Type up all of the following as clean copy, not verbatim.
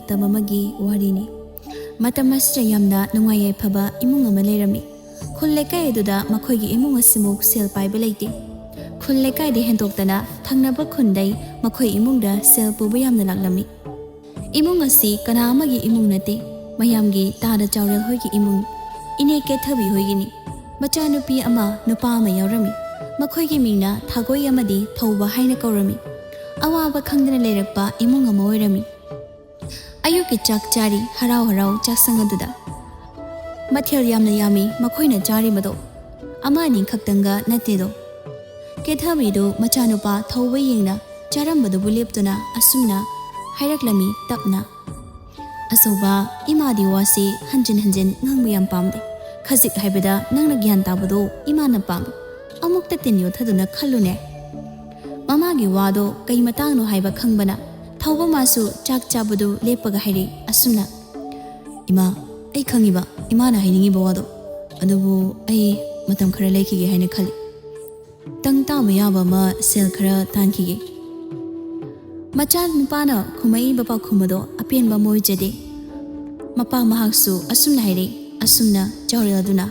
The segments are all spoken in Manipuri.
ꯃꯇꯝ ꯑꯃꯒꯤ ꯋꯥꯔꯤꯅꯤ ꯃꯇꯝ ꯑꯁꯤꯗ ꯌꯥꯝꯅ ꯅꯨꯡꯉꯥꯏ ꯌꯥꯏꯐꯕ ꯏꯃꯨꯡ ꯑꯃ ꯂꯩꯔꯝꯃꯤ ꯈꯨꯜ ꯂꯩꯀꯥꯏ ꯑꯗꯨꯗ ꯃꯈꯣꯏꯒꯤ ꯏꯃꯨꯡ ꯑꯁꯤꯃꯨꯛ ꯁꯦꯜ ꯄꯥꯏꯕ ꯂꯩꯇꯦ ꯈꯨꯜ ꯂꯩꯀꯥꯏꯗ ꯍꯦꯟꯗꯣꯛꯇꯅ ꯊꯪꯅꯕ ꯈꯨꯟꯗꯩ ꯃꯈꯣꯏ ꯏꯃꯨꯡꯗ ꯁꯦꯜ ꯄꯨꯕ ꯌꯥꯝꯅ ꯂꯥꯛꯂꯝꯃꯤ इमुंग असी कना अमगी इमुंग नते मयामगी तादा चावरल होगी इमुंग इने केथबी होगिनी मचा नुपी अमा नुपा अमा यावरमी मखोइगी मिंगना थागोई अमदी थौबा हाइना कौरमी अवाबा खंगदना लेरकपा इमुंग अमा ओइरमी अयुकी चाक चारी हराव हराव चाकसंग अदुदा मथेल यामना यामी मखोइना चारी मदो अमा नि खक्तंगा नतेदो केथबीदो मचा नुपा थौबा येंगना चारंबदो बुलेप्तुना असुमना हायरकलमी तपना असौबा इमादी वासी हंजन हंजन ngang पामदे खजिक हाइबदा नंगना ज्ञान ताबदो इमाना पाम अमुक्ता तिन योथदुना खल्लुने ममागी वादो कई मतांगनो हाइबा खंगबना थौबा मासु चाक चाबदो लेपगा हाइरे असुमना इमा ऐ खंगिबा इमाना हाइनिंगी बवादो अदुबु ऐ मतम खरा लेखिगे हाइना खलि तंग ताबा याबा मा सेल खरा तानखिगे मचा नुपाना खुमई बपा खुमदो अपेनबा मोइजदे मपा महाक्सु असुमना हाइरे असुमना चावरेलदुना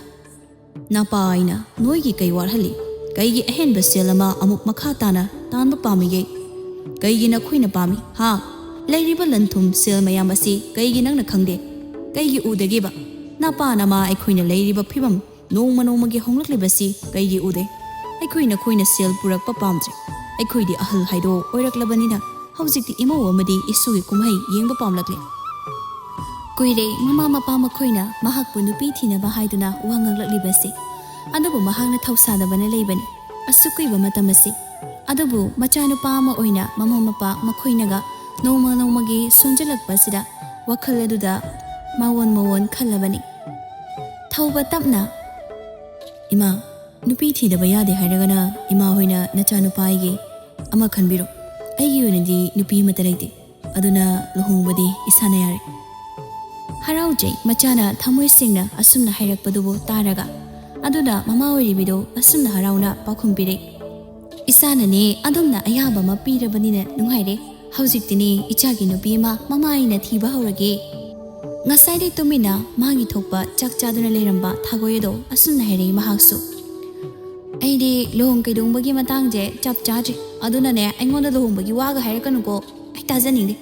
नापा आइना नोइगी कई वारहली कईगी अहेन बसेलमा अमुक मखा ताना तानबा पामिगे कईगी नखुइना पामी हा लेरिबा लंथुम सेल मयाम असि कईगी नंगना खंगदे कईगी उदगेबा नापा नमा अखुइना लेरिबा फिबम नोंमा नोंमागी होंगलक्लिबसि कईगी उदे अखुइना खुइना सेल पुरकपा पामद्रे अखुइदी अहल हाइदो ओइरक्लबनिना हौजिक्ति इमौ अमदी इसुगी कुमहै येंबा पामलक्ले कुइरे ममा मपा मखोइना महाकपु नुपी थिनबा हाइदुना वांगंगलक्लिबसि अदुबु महाकना थौसादबना लेबनि असुकुइबा मतमसि अदुबु मचा नुपा अमा ओइना ममा मपा मखोइनागा नोमा नोमागी सोंजलक्पसिदा वखल अदुदा मावोन मावोन खल्लबनि थौबा तपना इमा नुपी थिदबा यादे हाइरगना इमा होइना नचा नुपाइगे अमा खनबिरो अैगी ओइनदि नुपी अमता लैते अदुना लुहोंगबदि इसाना यारे हराउजै मचाना थमोइ सेंगना असुमना हाइरकपदुबु तारगा अदुना ममा ओइरिबिदो असुमना हराउना पाखुम पिरे इसानाने अदुमना अयाबा मा पिरबनिना नुंगाइरे हौजिक्तिनि इचागी नुपी अमा ममा आइना थिबा हौरगे ngasai tumina magi thokpa chakchaduna leramba thagoyedo asumna haire mahaksu aide lohong kaidong bagi matang je chap chaji aduna ne aingonda lohong bagi waga hairakanu ko ai tajaninde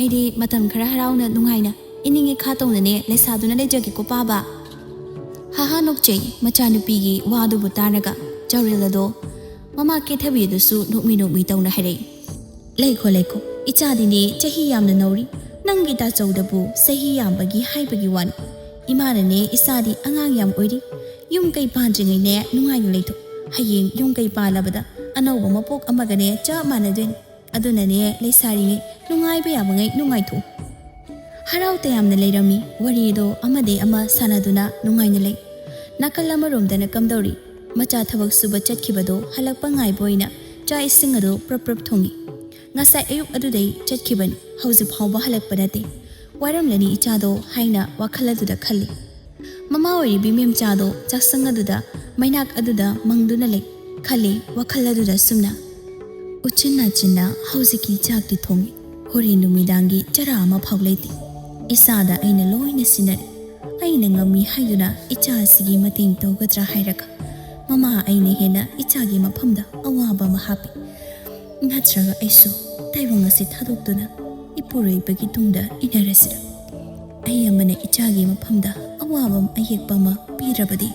aide matam khara harauna nungaina ininge khatongna ne lesaduna lejagi ko paba haha nokchei machanupi gi wadu butanaga jawrelado mama ke thabi dusu nokmi tawna haire leikho ichadini chahi yamna nauri नंगी ता चौदबु सही यामबगी हाइबगी वानी इमानने इसादी अंगांग याम ओइरी युम कई पांजिंगै ने नुंगाइन लेथु हयेंग युम कई पालबदा अनौब मपोक अमगने चा मानदेन अदुनने लेसारिङै नुंगाइबा यामङै नुंगाइथु हराउ तयामने लेरमी वरिदो अमदे अमा सानादुना नुंगाइन ले नाकल अमरोमदना कमदौरी मचा थबक सुबा चटखिबदो हलकपा ngaइबोइना चा इसिंग अदो प्रप्रप थोंगी ngasai ayuk adudai chatkhibani hauji phawba halakpa nate waramlani ichado haina wakhaladуда khalli mama ori bimem chado chaksang aduda mainak aduda mangduna le khalli wakhaladуда sumna uchinna chinna hauji ki chakti thongi hori numidangi chara ama phawleiti isada aina loina sinari aina ngami haiduna icha sigi mating tawgadra hairaka mama aina hena ichagi maphamda awaba mahapi natraga aisu taibang asi thadokduna ipurei bagi tungda inarasira ayamane ichagi maphamda awabam ayekpama pirabadi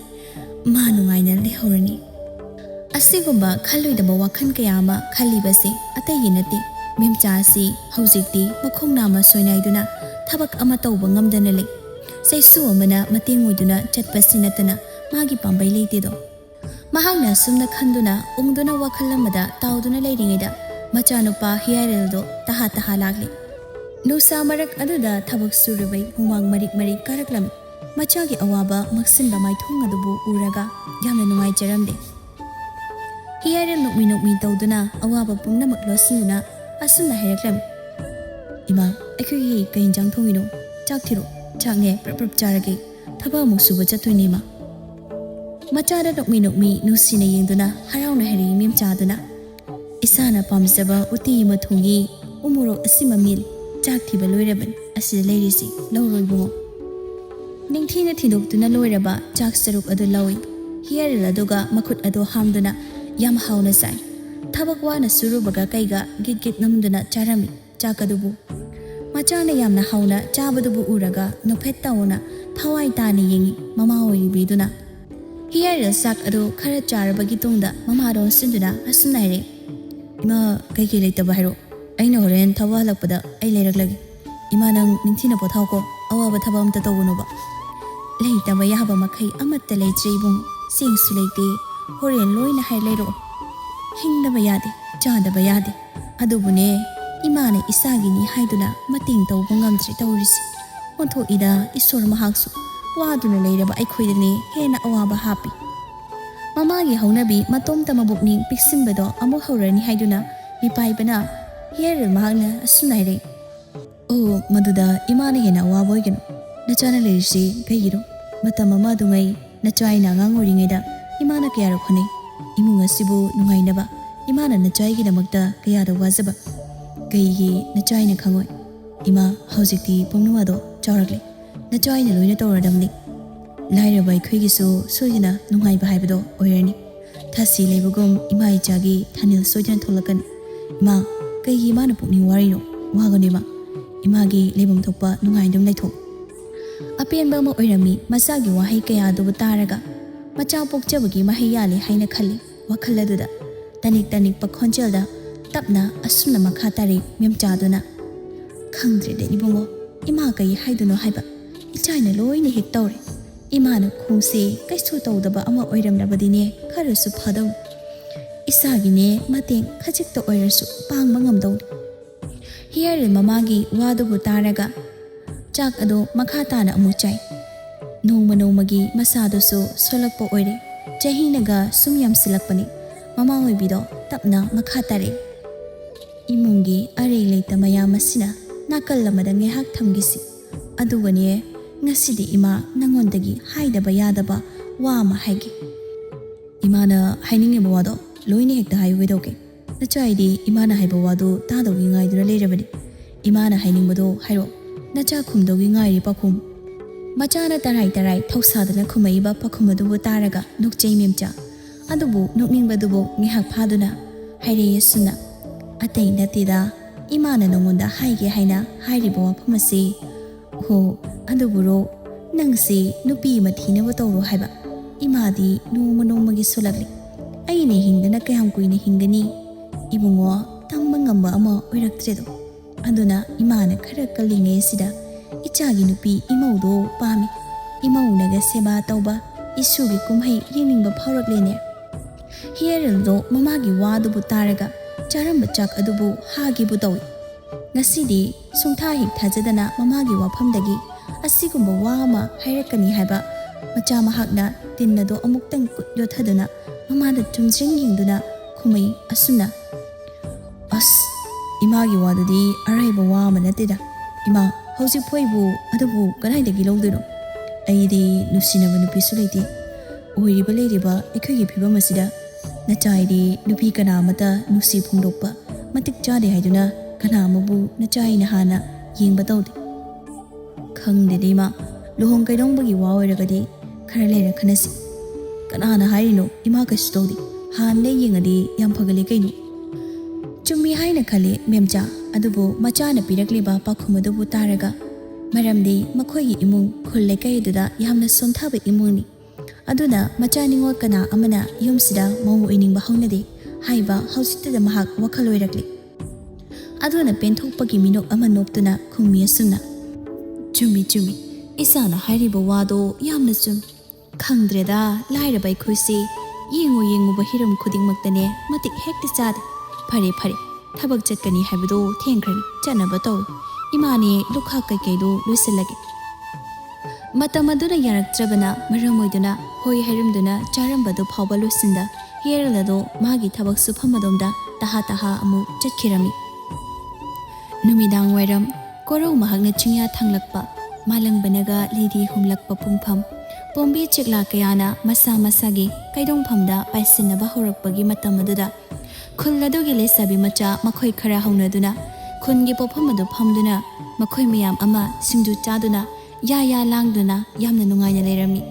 manungaina lehorani asigumba khalloidaba wakhan kayama khallibase atayinati memcha asi haujikti makhongnama soinaiduna thabak ama tawba ngamdana le saisu amana matingoiduna chatpasinatana magi pambai leitedo mahangna sumna khanduna ungduna wakhalamada tauduna leiringaida machanupa hiareldo taha lagli nusa marak aduda thabak suribai humang marik karaklam machagi awaba maksinba maithong adubu uraga yamna nungai jaramde hiarel nokmi tawduna awaba pumnamak losinuna asumna heraklam ima akhugi kainjang thongino chakthiro chakne prap charage thaba musuba chatoinima machara nokmi nusina yengduna harauna heri mem chaduna isana pamjaba uti mathungi umuro asima mil chak thiba loiraban asida leirisi lawroi bungo ningthina thindokduna loiraba chak saruk adu lawi hiyaril aduga makhut adu hamduna yam hauna sai thabak wana surubaga kaiga git namduna charami chak adubu machana yamna hauna chabadubu uraga nophet tauna thawai tani yengi mama oi biduna hiyaril sak adu khara charabagi tungda mama ron sinduna asunaire ima kai kai leitaba hairo aina horen thawa halakpada ai leiraklagi ima nang ningthina pothauko awaba thaba amta tawunoba leitaba yahaba makhai amatta leitre ibung singsu leite horen loina hai leiro hingdaba yade chadaba yade adubune imane isagini haiduna mating tawba ngamdri tawrisi ontho ida isor mahaksu waduna leiraba aikhoidani hena awaba hapi mamagi haunabi matom tamabukni piksinbado amu haurani haiduna mipaibana hiyaril mahakna asunaire oh maduda imane hena awaboigano nachana leirisi kaigiro matam amadungai nachaina ngangoringaida imana kayaro khone imung asibu nungainaba imana nachaigi damakta kayada wazaba kaigi nachaina khangoi ima haujikti pumnumado chawrakle nachaina loina tawradamni lairaba ikhoigisu soina nungaiba haibado oirani thasi leibugum ima ichagi thanil sojan tholakan ima kaigi imana pukni warino waganima imagi lebum thokpa nungaidum laithok apenba ma oirami masagi wahai kaya du taraga macha pokchabagi mahai yale haina khalli wakhalladuda tanik pakhonjelda tapna asuna makha tari memchaduna khangdre de ibungo ima kai haiduno haiba ichaina loina hek tawre imana khungse kaisu tawdaba ama oiramnabadine kharasu phadaw isagine mateng khajik to oirasu pangma ngamdaw hiyaril mamagi wadubu taraga chak ado makha tana amu chai nongmagi masadosu solakpo oire chahinaga sumyam silakpani mama hoibido tapna makha tare imungi arei leita mayam asina nakal lamada ngehak thamgisi adugani ngasidi ima nangondagi haidaba yadaba wa ma haigi imana haininge bawado loini hekta haiwedoke nachaidi imana haiba wadu tadogi ngaidura leirabani imana hainingbodo hairo nacha khumdogi ngairi pakhum machana tarai thausadana khumaiba pakhum adubu taraga nokchei memcha adubu nokningbadubu ngihak phaduna haire yesuna atei natida imana nongonda haige haina hairibo wafamasi ho aduburo nangsi nupi mathina botoro haiba imadi nomagi solagli aine hingdana kayam kuina hingani ibungo tangma ngamba ama oiraktredo aduna imana khara kalinge sida ichagi nupi imaudo pami imaunaga seba tauba isugi kumhai yengingba phauраklene hiyarildo mamagi wadubu taraga charamba chak adubu hagi bu tawi ngasidi sungtha hik thajadana mamagi wafamdagi asigumba wama hairakani haiba macha mahakna tinnado amuktang yothaduna mamada tumjring yingduna khumai asuna as imagi wadudi araiba wama natida ima hauji phoibu adubu kanaidagi lawdino aidi nusinaba nupi sulaiti oiriba leiriba ekhoigi phibam asida nachaidi nupi kana mata nusi phungdokpa matik chade haiduna kana mabu nachaina hana yengba tawdi khangde ma lohong kaidong bagi wa oiragadi khara leira khanasi kana hairino ima kasu tawdi han le yengadi yam phagale kaino chumi haina khale memcha adubu machana pirakliba pakhumadubu taraga maramdi makhoyi imung khulle kaiduda yamna sonthaba imungni aduna machaningo kana amana yumsida mau iningba haunade haiba hausitda mahak wakhaloi aduna penthokpagi minok ama noptuna khummi asuna chumi isana hairiba wado yamna chum khangdreda lairabai khuisi yengu ba hiram khuding maktane matik hekti chade phare thabak chatkani haibado thengkrani chanaba taw imani lukha kaikaido luisalage matamaduna yaraktrabana maramoiduna hoi harimduna charambadu phawba lusinda hieralado magi thabak suphamadomda taha amu chatkirami numidang wairam korau mahakna chingya thanglakpa malangbanaga lidi humlakpa pungpham pombi chikla kayana masagi kaidong phamda paisinaba horakpagi matamaduda khuladogi lesabi macha makhoi khara haunaduna khungi popham adu phamduna makhoi mayam ama singju chaduna ya langduna yamna nungaina lerami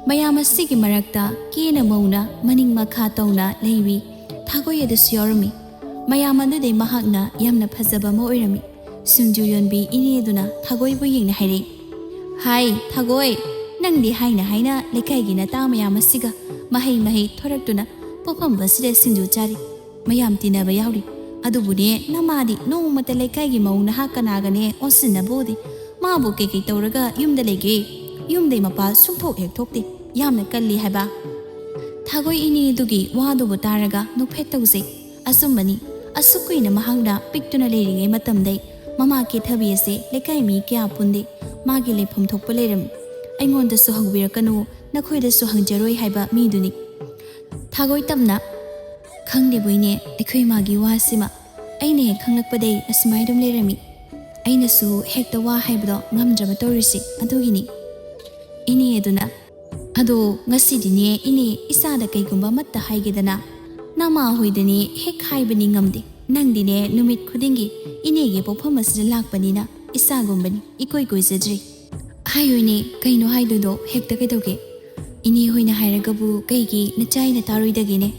mayam asigi marakta kina mauna maning makha tauna leiwi thagoi adu siorami mayam adude mahakna yamna phajaba ma oirami singju yonbi ini duna thagoi bu yingna hairi hai thagoi nangdi haina lekai gi na ta mayam asiga mahai thoraktuna popam baside singju chari mayam tinaba yauri adubune namadi nongmata lekai gi mauna hakanagane osina bodi mabu keke tawraga yumda lege yumde mapa sungthok hek thokti yamna kalli haba thagoi ini dugi wadu butaraga nuphet tawse asumbani asukuina mahangda piktuna leringai matamdai mama ke thabi ase lekai mi kya punde magi lefam thokpa leram aingonda su hangbirakanu nakhoida su hangjaroi haiba mi duni thagoi tamna khangde boine ekhoi magi wasima aine khanglakpadei asmai dum lerami aina su hekta wa haibdo ngamjaba torisi adugini ini eduna ado ngasidine ini isada kaigumba matta haigedana nama hoidani hek haibani ngamde nangdine numit khudingi inege pofamasi lakpanina isagumbani ikoi koijadri hayoine kaino haidudo hekta kaidoge ini hoina hairagabu kaigi nachaina taroidagine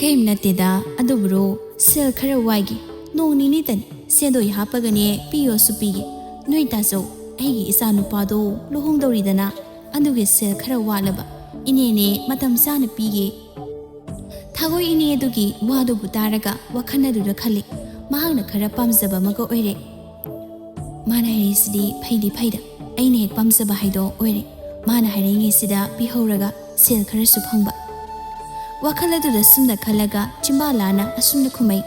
kaim nateda adubro sel khara waigi nong nini tani SENDOI hapagane piyo supigi noi taso aigi isa nupado luhongdauridana aduge sel khara walaba inene matam sana pige thagoi ini adugi wadu butaraga wakhanadura khali mahagna khara pamjaba maga oire mana harisidi faida aine hek pamjaba haido oire mana haringi sida bihoraga sel khara suphangba wakhaladura sumda khalaga chimbalana asumna khumai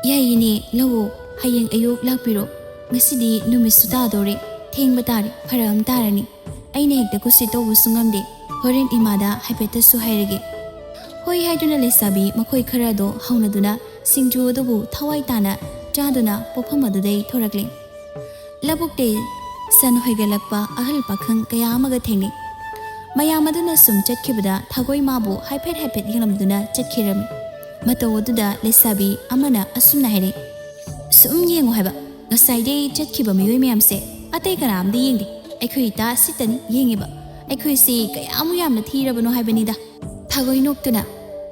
yaine lawo hayeng ayuk lakpiro ngasidi numisu tadore thengba tare pharam tarani aine hekta kusi tobu sungamde horen imada haipeta su hairege hoi haiduna lesabi makhoi khara do haunaduna singju dobu thawai tana chaduna pofhamadudei thorakle labukte san hoigalakpa ahal pakhang kaya amaga thengni mayamaduna sum chatkibada thagoi mabu haipet yinglamduna chatkirami matawoduda lesabi amana asumna haire sum yengo haiba ngasaide chatkiba miyoi mayamse atei karamdi yengdi aikhoi ta sitani yengiba aikhoi se kayamu yamna thirabano haibanida thagoi noktuna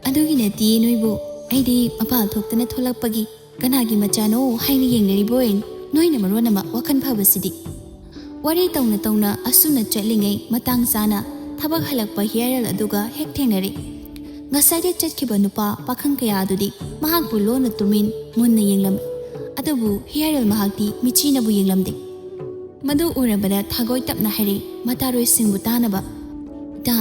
adugina ti noibu aidi mapal thoktana tholakpagi kanagi machano haini yengneriboin noina maronama wakan phabasidi wari tawna asuna chatlingai matang sana thabak halakpa hiaral aduga hek thengnari ngasaide chatkiba nupa pakhang kaya adudi mahakbu lona tumin munna yenglam adubu hiaral mahakti michina bu yenglamde madu urabada thagoi tapna hari mataroi singbu tanaba da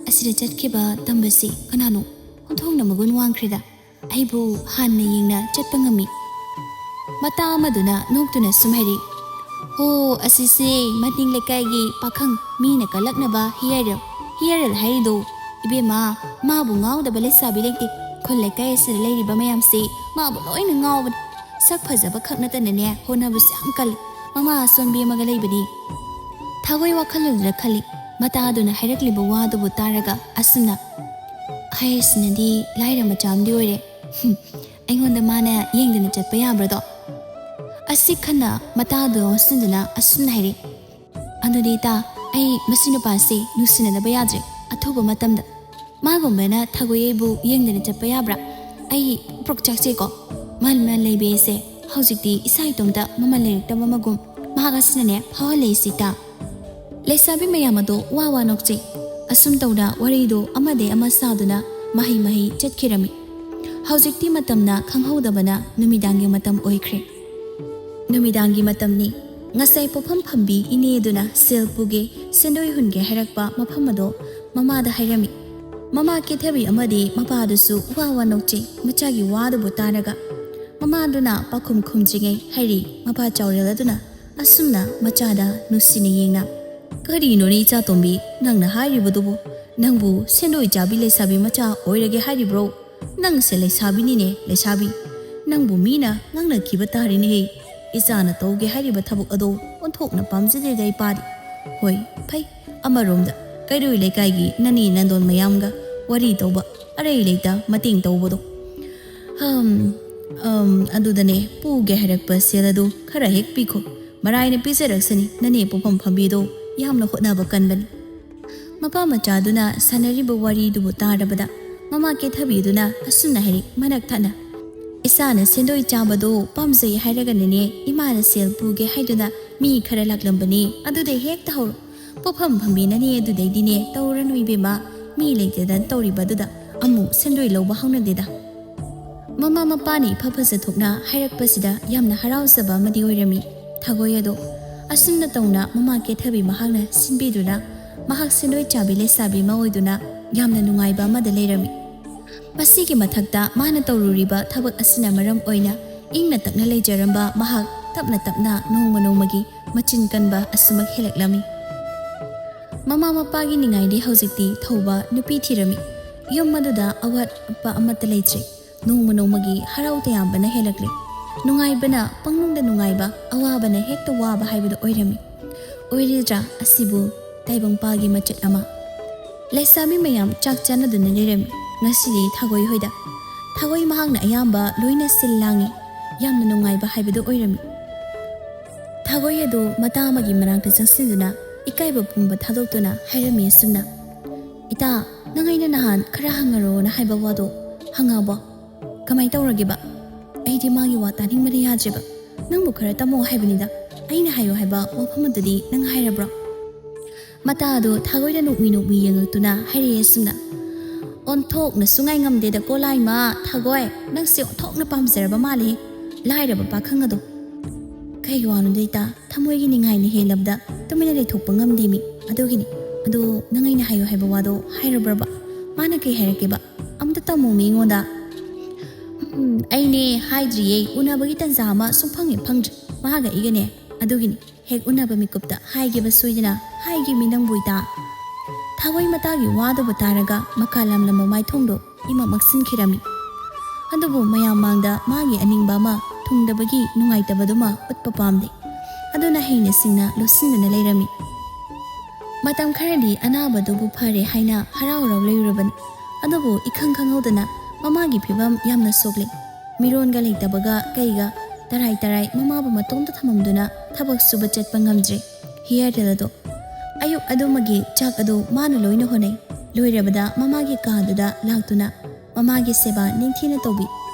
asira chatkiba tambasi kanano honthongna magun wangkhrida aibu hanna yengna chatpangami mata amaduna noktuna sumhari ho asise mating lekaigi pakhang mina kalaknaba hiaral haido ibema mabu ngawdaba lesabi lekti khol lekai asira leiriba mayamse mabu loina ngawbad sak phajaba khaknatanane honabusi amkal mama sonbi maga leibani thagoi wakhaludra khali mata aduna hairakliba wadubu taraga asuna haisnadi laira machamdi oire aingonda mana yengdana chatpa yabrado asikhana mata do sindana asuna hairi andudi ta ai masinu pase nusina da bayadre athoba matamda magombana thagoi ebu yengdana chatpa yabra ai prokchakse ko malman leibe se haujikti isai tomda mama leirtaba magum mahagasnane phawale sita lesabi mayamado wawa nokche asum tawda warido amade amasaduna mahi chatkirami haujikti matamna khanghaudabana numidangi matam oikhre numidangi matamni ngasai pofam phambi ineduna selpuge SENDOI hunge harakpa maphamado mamada hairami mama kethabi amade mapadusu wawa nokche machagi wadu botanaga mamaduna pakhum khumjingai hairi mapa chawreladuna asumna machada nusini yengna kari noni cha tombi nangna hairibudubu nangbu SENDOI CHABI LEISHABI Macha oirage hairibro nang se leisabi ni ne leisabi nangbu mina ngangna kiba tari ne isana toge hairiba thabuk ado onthokna pamjide dai pari hoi phai amaromda kairoi lekai nani nandon mayamga wari toba arei leita mating tobodo ꯑꯗꯨꯗꯅꯦ ꯄꯨꯒꯦ ꯍꯥꯏꯔꯛꯄ ꯁꯦꯜ ꯑꯗꯨ ꯈꯔ ꯍꯦꯛ ꯄꯤꯈꯣ ꯃꯔꯥꯏꯅ ꯄꯤꯖꯔꯛꯁꯅꯤ ꯅꯅꯦ ꯄꯣꯛꯐꯝ ꯐꯝꯕꯤꯗꯣ ꯌꯥꯝꯅ ꯍꯣꯠꯅꯕ ꯀꯟꯕꯅꯤ ꯃꯄꯥ ꯃꯆꯥꯗꯨꯅ ꯁꯥꯟꯅꯔꯤꯕ ꯋꯥꯔꯤꯗꯨꯕꯨ ꯇꯥꯔꯕꯗ ꯃꯃꯥ ꯀꯦꯊꯕꯤꯗꯨꯅ ꯑꯁꯨꯝꯅ ꯍꯥꯏꯔꯤ ꯃꯅꯛ ꯊꯠꯅ ꯏꯁꯥꯅ ꯁꯦꯟꯗꯣꯏ ꯆꯥꯕꯗꯣ ꯄꯥꯝꯖꯩ ꯍꯥꯏꯔꯒꯅꯅꯦ ꯏꯃꯥꯅ ꯁꯦꯜ ꯄꯨꯒꯦ ꯍꯥꯏꯗꯨꯅ ꯃꯤ ꯈꯔ ꯂꯥꯛꯂꯝꯕꯅꯤ ꯑꯗꯨꯗꯩ ꯍꯦꯛꯇ ꯍꯧꯔꯣ ꯄꯣꯛꯐꯝ ꯐꯝꯕꯤꯅꯅꯦ ꯑꯗꯨꯗꯩꯗꯤꯅꯦ ꯇꯧꯔꯅꯨ ꯏꯕꯦꯝꯃ ꯃꯤ ꯂꯩꯇꯗꯅ ꯇꯧꯔꯤꯕꯗꯨꯗ ꯑꯃꯨꯛ ꯁꯦꯟꯗꯣꯏ ꯂꯧꯕ ꯍꯧꯅꯗꯦꯗ ꯃꯃꯥ ꯃꯄꯥꯅ ꯏꯐ ꯐꯖꯊꯣꯛꯅ ꯍꯥꯏꯔꯛꯄꯁꯤꯗ ꯌꯥꯝꯅ ꯍꯔꯥꯎꯖꯕ ꯑꯃꯗꯤ ꯑꯣꯏꯔꯝꯃꯤ ꯊꯥꯒꯣꯏ ꯑꯗꯣ ꯑꯁꯨꯝꯅ ꯇꯧꯅ ꯃꯃꯥ ꯀꯦꯊꯕꯤ ꯃꯍꯥꯛꯅ ꯁꯤꯟꯕꯤꯗꯨꯅ ꯃꯍꯥꯛ ꯁꯦꯟꯗꯣꯏ ꯆꯥꯕꯤ ꯂꯩꯁꯥꯕꯤ ꯑꯃ ꯑꯣꯏꯗꯨꯅ ꯌꯥꯝꯅ ꯅꯨꯡꯉꯥꯏꯕ ꯑꯃꯗ ꯂꯩꯔꯝꯃꯤ ꯃꯁꯤꯒꯤ ꯃꯊꯛꯇ ꯃꯥꯅ ꯇꯧꯔꯨꯔꯤꯕ ꯊꯕꯛ ꯑꯁꯤꯅ ꯃꯔꯝ ꯑꯣꯏꯅ ꯏꯪꯅ ꯇꯞꯅ ꯂꯩꯖꯔꯝꯕ ꯃꯍꯥꯛ ꯇꯞꯅ ꯇꯞꯅ ꯅꯣꯡꯃ ꯅꯣꯡꯃꯒꯤ ꯃꯆꯤꯟ ꯀꯟꯕ ꯑꯁꯨꯃꯛ ꯍꯦꯜꯂꯛꯂꯝꯃꯤ ꯃꯃꯥ ꯃꯄꯥꯒꯤ ꯅꯤꯡꯉꯥꯏꯗꯤ ꯍꯧꯖꯤꯛꯇꯤ ꯊꯧꯕ ꯅꯨꯄꯤ ꯊꯤꯔꯝꯃꯤ ꯌꯨꯝ ꯑꯗꯨꯗ ꯑꯋꯥꯠ ꯑꯄꯥ ꯑꯃꯠꯇ ꯂꯩꯇ꯭ꯔꯦ ꯅꯣꯡꯃ ꯅꯣꯡꯃꯒꯤ ꯍꯔꯥꯎ ꯇꯌꯥꯝꯕꯅ ꯍꯦꯜꯂꯛꯂꯦ ꯅꯨꯡꯉꯥꯏꯕꯅ ꯄꯪꯅꯨꯡꯗ ꯅꯨꯡꯉꯥꯏꯕ ꯑꯋꯥꯕꯅ ꯍꯦꯛꯇ ꯋꯥꯕ ꯍꯥꯏꯕꯗꯨ ꯑꯣꯏꯔꯝꯃꯤ ꯑꯣꯏꯔꯤꯗ꯭ꯔꯥ ꯑꯁꯤꯕꯨ ꯇꯥꯏꯕꯪꯄꯥꯒꯤ ꯃꯆꯠ ꯑꯃ ꯂꯩꯁꯥꯕꯤ ꯃꯌꯥꯝ ꯆꯥꯛ ꯆꯥꯅꯗꯨꯅ ꯂꯩꯔꯝꯃꯤ ꯉꯁꯤꯗꯤ ꯊꯥꯒꯣꯏ ꯍꯣꯏꯗ ꯊꯥꯒꯣꯏ ꯃꯍꯥꯛꯅ ꯑꯌꯥꯝꯕ ꯂꯣꯏꯅ ꯁꯤꯜ ꯂꯥꯡꯉꯤ ꯌꯥꯝꯅ ꯅꯨꯡꯉꯥꯏꯕ ꯍꯥꯏꯕꯗꯨ ꯑꯣꯏꯔꯝꯃꯤ ꯊꯥꯒꯣꯏ ꯑꯗꯨ ꯃꯇꯥ ꯑꯃꯒꯤ ꯃꯅꯥꯛꯇ ꯆꯪꯁꯤꯟꯗꯨꯅ ꯏꯀꯥꯏꯕ ꯄꯨꯝꯕ ꯊꯥꯗꯣꯛꯇꯨꯅ ꯍꯥꯏꯔꯝꯃꯤ ꯑꯁꯨꯝꯅ ꯏꯇꯥ ꯅꯪ ꯑꯩꯅ ꯅꯍꯥꯟ ꯈꯔ ꯍꯪꯉꯔꯣꯅ ꯍꯥꯏꯕ ꯋꯥꯗꯣ ꯍꯪꯉꯕꯣ ꯀꯃꯥꯏ ꯇꯧꯔꯒꯦꯕ ꯑꯩꯗꯤ ꯃꯥꯒꯤ ꯋꯥ ꯇꯥꯅꯤꯡꯕꯅ ꯌꯥꯗ꯭ꯔꯦꯕ ꯅꯪꯕꯨ ꯈꯔ ꯇꯝꯃꯣ ꯍꯥꯏꯕꯅꯤꯗ ꯑꯩꯅ ꯍꯥꯏꯌꯣ ꯍꯥꯏꯕ ꯋꯥꯐꯝ ꯑꯗꯨꯗꯤ ꯅꯪ ꯍꯥꯏꯔꯕ꯭ꯔꯣ ꯃꯇꯥ ꯑꯗꯨ ꯊꯥꯒꯣꯏꯗ ꯅꯣꯛꯃꯤ ꯌꯦꯡꯉꯛꯇꯨꯅ ꯍꯥꯏꯔꯛꯑꯦ ꯑꯁꯨꯝꯅ ꯑꯣꯟꯊꯣꯛꯅ ꯁꯨꯡꯉꯥꯏ ꯉꯝꯗꯦꯗ ꯀꯣ ꯂꯥꯏꯃ ꯊꯥꯒꯣꯏ ꯅꯪꯁꯦ ꯑꯣꯟꯊꯣꯛꯅ ꯄꯥꯝꯖꯔꯕ ꯃꯥꯜꯂꯦ ꯂꯥꯏꯔꯕ ꯄꯥꯈꯪ ꯑꯗꯣ ꯀꯩꯒꯤ ꯋꯥꯅꯣꯗ ꯏꯇꯥ ꯊꯃꯣꯏꯒꯤ ꯅꯤꯡꯉꯥꯏꯅ ꯍꯦꯜꯂꯕꯗ ꯇꯨꯃꯤꯟꯅ ꯂꯩꯊꯣꯛꯄ ꯉꯝꯗꯦ ꯃꯤ ꯑꯗꯨꯒꯤꯅꯤ ꯑꯗꯣ ꯅꯪ ꯑꯩꯅ ꯍꯥꯏꯌꯣ ꯍꯥꯏꯕ ꯋꯥꯗꯣ ꯍꯥꯏꯔꯕ꯭ꯔꯕ ꯃꯥꯅ ꯀꯩ ꯍꯥꯏꯔꯛꯀꯦꯕ ꯑꯝꯇ ꯇꯝꯃꯣꯃꯤ ꯑꯩꯉꯣꯟꯗ ꯑꯩꯅꯦ ꯍꯥꯏꯗ꯭ꯔꯤꯌꯦ ꯎꯅꯕꯒꯤ ꯇꯟꯖꯥ ꯑꯃ ꯁꯨꯡꯐꯪ ꯐꯪꯗ꯭ꯔꯤ ꯃꯍꯥꯛꯒ ꯑꯩꯒꯅꯦ ꯑꯗꯨꯒꯤꯅꯤ ꯍꯦꯛ ꯎꯅꯕ ꯃꯤꯀꯨꯞꯇ ꯍꯥꯏꯒꯦꯕ ꯁꯣꯏꯗꯅ ꯍꯥꯏꯒꯦꯃꯤ ꯅꯪꯕꯨ ꯏꯇꯥ ꯊꯥꯒꯣꯏ ꯃꯇꯥꯒꯤ ꯋꯥꯗꯨꯕꯨ ꯇꯥꯔꯒ ꯃꯀꯥ ꯂꯝꯂꯝꯕ ꯃꯥꯏꯊꯣꯡꯗꯣ ꯏꯃꯛ ꯃꯛꯁꯤꯟꯈꯤꯔꯝꯃꯤ ꯑꯗꯨꯕꯨ ꯃꯌꯥꯝ ꯃꯥꯡꯗ ꯃꯥꯒꯤ ꯑꯅꯤꯡꯕ ꯑꯃ ꯊꯨꯡꯗꯕꯒꯤ ꯅꯨꯡꯉꯥꯏꯇꯕꯗꯨꯃ ꯎꯠꯄ ꯄꯥꯝꯗꯦ ꯑꯗꯨꯅ ꯍꯩꯅ ꯁꯤꯡꯅ ꯂꯣꯠꯁꯤꯟꯗꯨꯅ ꯂꯩꯔꯝꯃꯤ ꯃꯇꯝ ꯈꯔꯗꯤ ꯑꯅꯥꯕꯗꯨꯕꯨ ꯐꯔꯦ ꯍꯥꯏꯅ ꯍꯔꯥꯎ ꯍꯔꯥꯎ ꯂꯩꯔꯨꯔꯕꯅꯤ ꯑꯗꯨꯕꯨ ꯏꯈꯪ ꯈꯪꯍꯧꯗꯅ ꯃꯃꯥꯒꯤ ꯐꯤꯕꯝ ꯌꯥꯝꯅ ꯁꯣꯛꯂꯦ ꯃꯤꯔꯣꯟꯒ ꯂꯩꯇꯕꯒ ꯀꯩꯒ ꯇꯔꯥꯏ ꯃꯃꯥꯕꯨ ꯃꯇꯣꯝꯇ ꯊꯝꯃꯝꯗꯨꯅ ꯊꯕꯛ ꯁꯨꯕ ꯆꯠꯄ ꯉꯝꯗ꯭ꯔꯦ ꯍꯤꯌꯔꯗꯦꯜ ꯑꯗꯣ ꯑꯌꯨꯛ ꯑꯗꯨꯃꯒꯤ ꯆꯥꯛ ꯑꯗꯨ ꯃꯥꯅ ꯂꯣꯏꯅ ꯍꯣꯠꯅꯩ ꯂꯣꯏꯔꯕꯗ ꯃꯃꯥꯒꯤ ꯀꯥꯗꯨꯗ ꯂꯥꯛꯇꯨꯅ ꯃꯃꯥꯒꯤ ꯁꯦꯕꯥ ꯅꯤꯡꯊꯤꯅ ꯇꯧꯕꯤ